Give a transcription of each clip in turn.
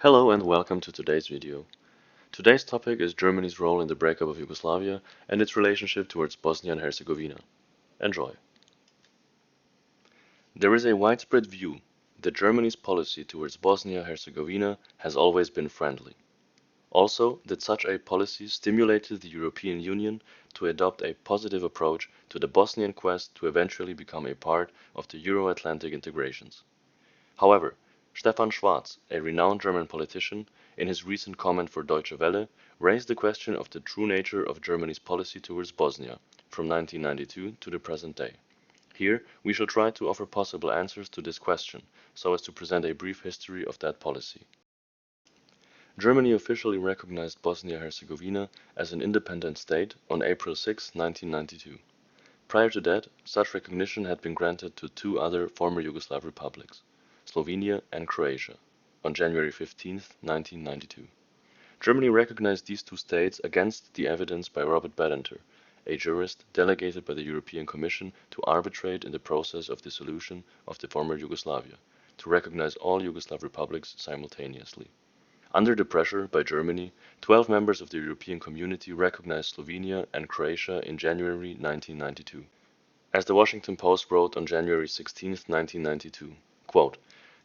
Hello and welcome to today's video. Today's topic is Germany's role in the breakup of Yugoslavia and its relationship towards Bosnia and Herzegovina. Enjoy. There is a widespread view that Germany's policy towards Bosnia-Herzegovina has always been friendly. Also, that such a policy stimulated the European Union to adopt a positive approach to the Bosnian quest to eventually become a part of the Euro-Atlantic integrations. However, Stefan Schwarz, a renowned German politician, in his recent comment for Deutsche Welle, raised the question of the true nature of Germany's policy towards Bosnia from 1992 to the present day. Here, we shall try to offer possible answers to this question, so as to present a brief history of that policy. Germany officially recognized Bosnia-Herzegovina as an independent state on April 6, 1992. Prior to that, such recognition had been granted to two other former Yugoslav republics, Slovenia and Croatia, on January 15, 1992. Germany recognized these two states against the evidence by Robert Badinter, a jurist delegated by the European Commission to arbitrate in the process of dissolution of the former Yugoslavia, to recognize all Yugoslav republics simultaneously. Under the pressure by Germany, 12 members of the European Community recognized Slovenia and Croatia in January 1992. As the Washington Post wrote on January 16, 1992, quote,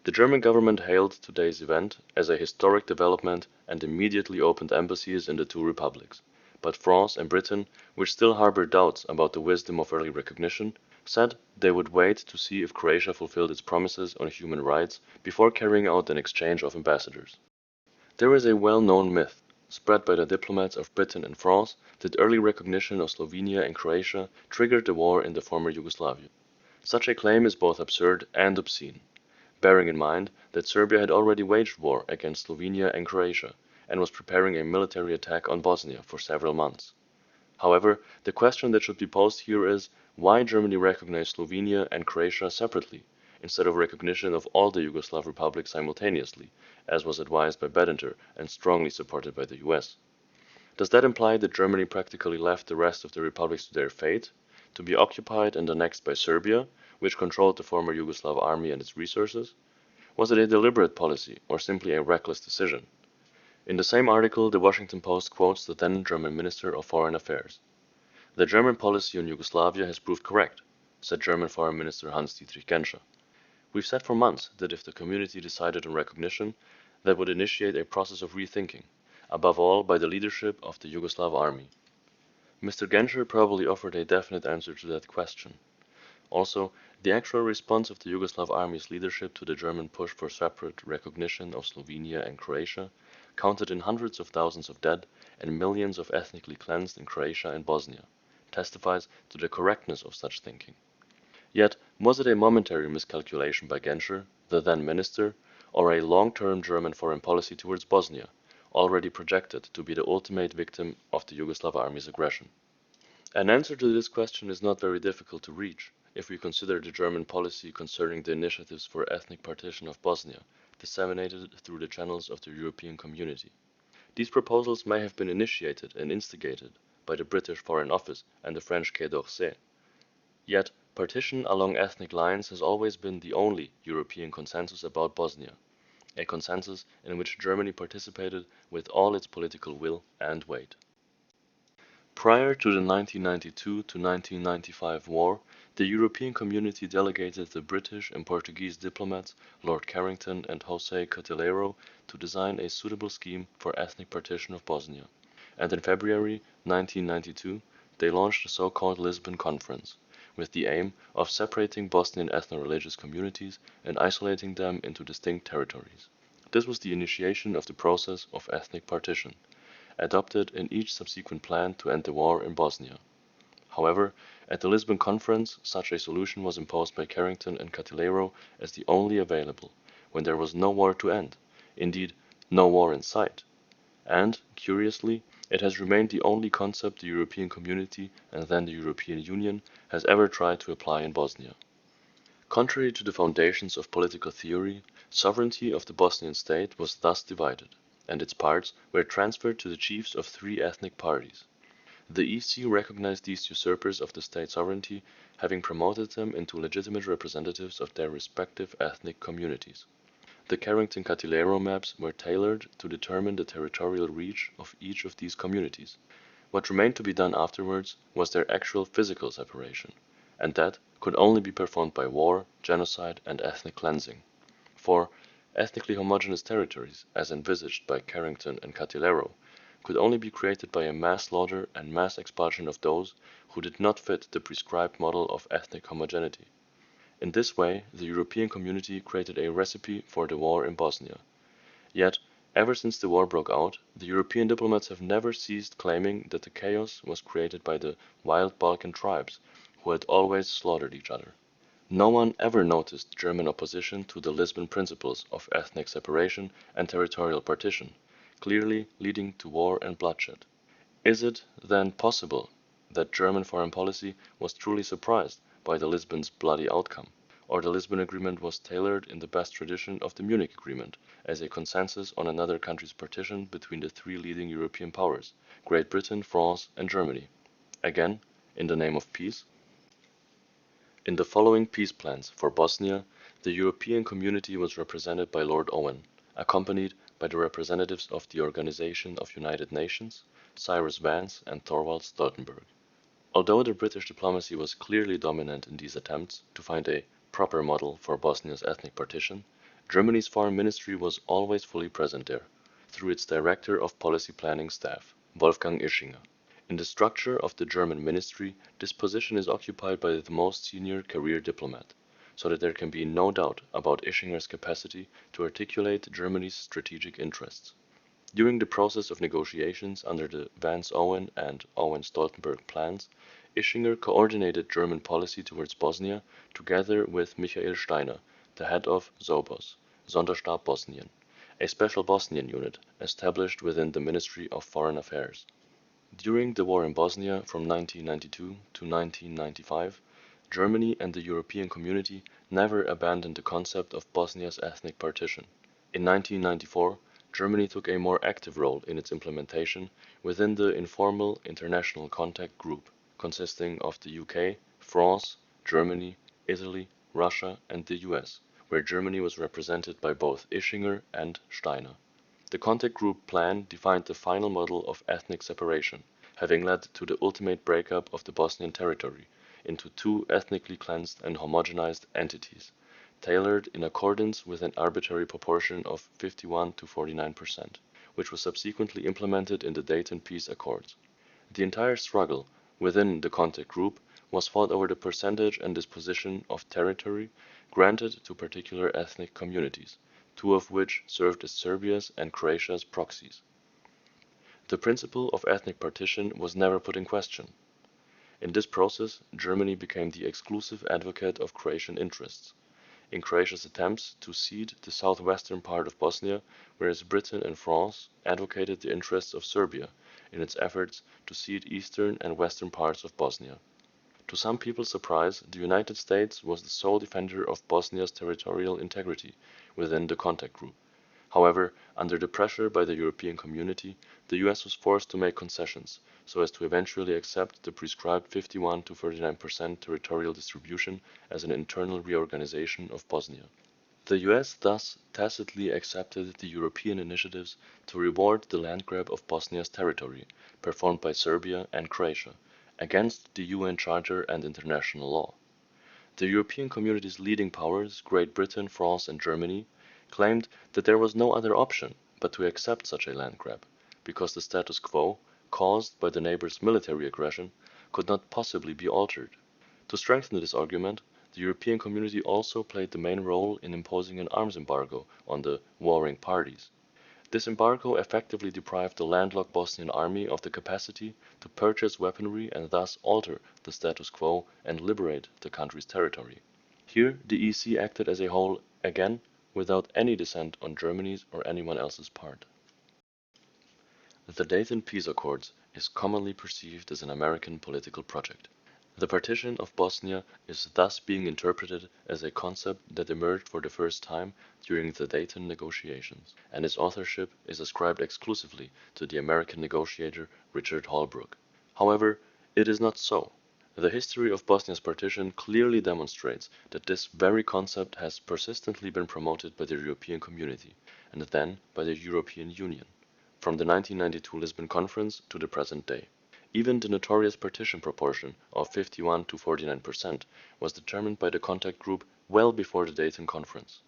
"The German government hailed today's event as a historic development and immediately opened embassies in the two republics. But France and Britain, which still harbored doubts about the wisdom of early recognition, said they would wait to see if Croatia fulfilled its promises on human rights before carrying out an exchange of ambassadors." There is a well-known myth, spread by the diplomats of Britain and France, that early recognition of Slovenia and Croatia triggered the war in the former Yugoslavia. Such a claim is both absurd and obscene, bearing in mind that Serbia had already waged war against Slovenia and Croatia, and was preparing a military attack on Bosnia for several months. However, the question that should be posed here is, why Germany recognized Slovenia and Croatia separately, instead of recognition of all the Yugoslav republics simultaneously, as was advised by Badinter and strongly supported by the US? Does that imply that Germany practically left the rest of the republics to their fate, to be occupied and annexed by Serbia, which controlled the former Yugoslav army and its resources? Was it a deliberate policy, or simply a reckless decision? In the same article, the Washington Post quotes the then German Minister of Foreign Affairs. "The German policy on Yugoslavia has proved correct," said German Foreign Minister Hans-Dietrich Genscher. "We've said for months that if the community decided on recognition, that would initiate a process of rethinking, above all by the leadership of the Yugoslav army." Mr. Genscher probably offered a definite answer to that question. Also, the actual response of the Yugoslav army's leadership to the German push for separate recognition of Slovenia and Croatia, counted in hundreds of thousands of dead and millions of ethnically cleansed in Croatia and Bosnia, testifies to the correctness of such thinking. Yet, was it a momentary miscalculation by Genscher, the then minister, or a long-term German foreign policy towards Bosnia, already projected to be the ultimate victim of the Yugoslav army's aggression? An answer to this question is not very difficult to reach, if we consider the German policy concerning the initiatives for ethnic partition of Bosnia, disseminated through the channels of the European Community. These proposals may have been initiated and instigated by the British Foreign Office and the French Quai d'Orsay. Yet, partition along ethnic lines has always been the only European consensus about Bosnia, a consensus in which Germany participated with all its political will and weight. Prior to the 1992 to 1995 war, the European Community delegated the British and Portuguese diplomats Lord Carrington and José Cotillero to design a suitable scheme for ethnic partition of Bosnia, and in February 1992 they launched the so-called Lisbon Conference, with the aim of separating Bosnian ethno-religious communities and isolating them into distinct territories. This was the initiation of the process of ethnic partition, adopted in each subsequent plan to end the war in Bosnia. However, at the Lisbon Conference, such a solution was imposed by Carrington and Cotillero as the only available, when there was no war to end, indeed, no war in sight. And, curiously, it has remained the only concept the European Community, and then the European Union, has ever tried to apply in Bosnia. Contrary to the foundations of political theory, sovereignty of the Bosnian state was thus divided, and its parts were transferred to the chiefs of three ethnic parties. The EC recognized these usurpers of the state sovereignty, having promoted them into legitimate representatives of their respective ethnic communities. The Carrington-Cattilero maps were tailored to determine the territorial reach of each of these communities. What remained to be done afterwards was their actual physical separation, and that could only be performed by war, genocide, and ethnic cleansing. For ethnically homogeneous territories, as envisaged by Carrington and Cattilero, could only be created by a mass slaughter and mass expulsion of those who did not fit the prescribed model of ethnic homogeneity. In this way, the European community created a recipe for the war in Bosnia. Yet, ever since the war broke out, the European diplomats have never ceased claiming that the chaos was created by the wild Balkan tribes, who had always slaughtered each other. No one ever noticed German opposition to the Lisbon principles of ethnic separation and territorial partition, clearly leading to war and bloodshed. Is it, then, possible that German foreign policy was truly surprised by the Lisbon's bloody outcome, or the Lisbon Agreement was tailored in the best tradition of the Munich Agreement, as a consensus on another country's partition between the three leading European powers, Great Britain, France, and Germany? Again, in the name of peace? In the following peace plans for Bosnia, the European Community was represented by Lord Owen, accompanied by the representatives of the Organization of United Nations, Cyrus Vance and Thorvald Stoltenberg. Although the British diplomacy was clearly dominant in these attempts to find a proper model for Bosnia's ethnic partition, Germany's foreign ministry was always fully present there, through its Director of Policy Planning staff, Wolfgang Ischinger. In the structure of the German ministry, this position is occupied by the most senior career diplomat, so that there can be no doubt about Ischinger's capacity to articulate Germany's strategic interests. During the process of negotiations under the Vance-Owen and Owen-Stoltenberg plans, Ischinger coordinated German policy towards Bosnia together with Michael Steiner, the head of SOBOS, Sonderstab Bosnien, a special Bosnian unit established within the Ministry of Foreign Affairs. During the war in Bosnia from 1992 to 1995, Germany and the European Community never abandoned the concept of Bosnia's ethnic partition. In 1994, Germany took a more active role in its implementation within the informal International Contact Group, consisting of the UK, France, Germany, Italy, Russia, and the US, where Germany was represented by both Ischinger and Steiner. The contact group plan defined the final model of ethnic separation, having led to the ultimate breakup of the Bosnian territory into two ethnically cleansed and homogenized entities, tailored in accordance with an arbitrary proportion of 51 to 49%, which was subsequently implemented in the Dayton Peace Accords. The entire struggle within the contact group was fought over the percentage and disposition of territory granted to particular ethnic communities, two of which served as Serbia's and Croatia's proxies. The principle of ethnic partition was never put in question. In this process, Germany became the exclusive advocate of Croatian interests, in Croatia's attempts to cede the southwestern part of Bosnia, whereas Britain and France advocated the interests of Serbia in its efforts to cede eastern and western parts of Bosnia. To some people's surprise, the United States was the sole defender of Bosnia's territorial integrity within the contact group. However, under the pressure by the European Community, the US was forced to make concessions, so as to eventually accept the prescribed 51 to 39% territorial distribution as an internal reorganization of Bosnia. The US thus tacitly accepted the European initiatives to reward the land grab of Bosnia's territory, performed by Serbia and Croatia, against the UN Charter and international law. The European Community's leading powers, Great Britain, France, and Germany, claimed that there was no other option but to accept such a land grab, because the status quo, caused by the neighbors' military aggression, could not possibly be altered. To strengthen this argument, the European Community also played the main role in imposing an arms embargo on the warring parties. This embargo effectively deprived the landlocked Bosnian army of the capacity to purchase weaponry and thus alter the status quo and liberate the country's territory. Here, the EC acted as a whole, again, without any dissent on Germany's or anyone else's part. The Dayton Peace Accords is commonly perceived as an American political project. The partition of Bosnia is thus being interpreted as a concept that emerged for the first time during the Dayton negotiations, and its authorship is ascribed exclusively to the American negotiator Richard Holbrooke. However, it is not so. The history of Bosnia's partition clearly demonstrates that this very concept has persistently been promoted by the European community, and then by the European Union, from the 1992 Lisbon Conference to the present day. Even the notorious partition proportion of 51 to 49% was determined by the contact group well before the Dayton Conference.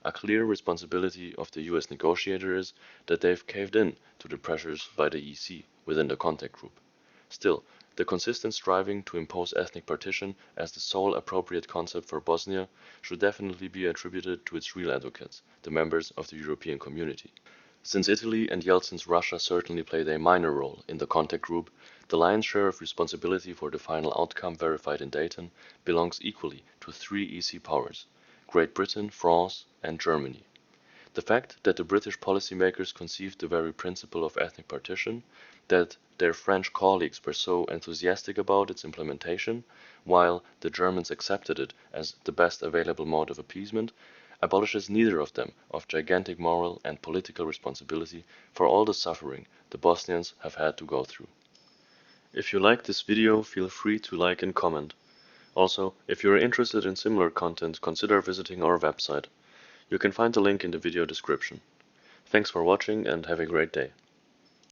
A clear responsibility of the US negotiator is that they've caved in to the pressures by the EC within the contact group. Still, the consistent striving to impose ethnic partition as the sole appropriate concept for Bosnia should definitely be attributed to its real advocates, the members of the European community. Since Italy and Yeltsin's Russia certainly played a minor role in the contact group, the lion's share of responsibility for the final outcome verified in Dayton belongs equally to three EC powers: Great Britain, France, and Germany. The fact that the British policymakers conceived the very principle of ethnic partition, that their French colleagues were so enthusiastic about its implementation, while the Germans accepted it as the best available mode of appeasement, abolishes neither of them of gigantic moral and political responsibility for all the suffering the Bosnians have had to go through. If you liked this video, feel free to like and comment. Also, if you are interested in similar content, consider visiting our website. You can find the link in the video description. Thanks for watching and have a great day.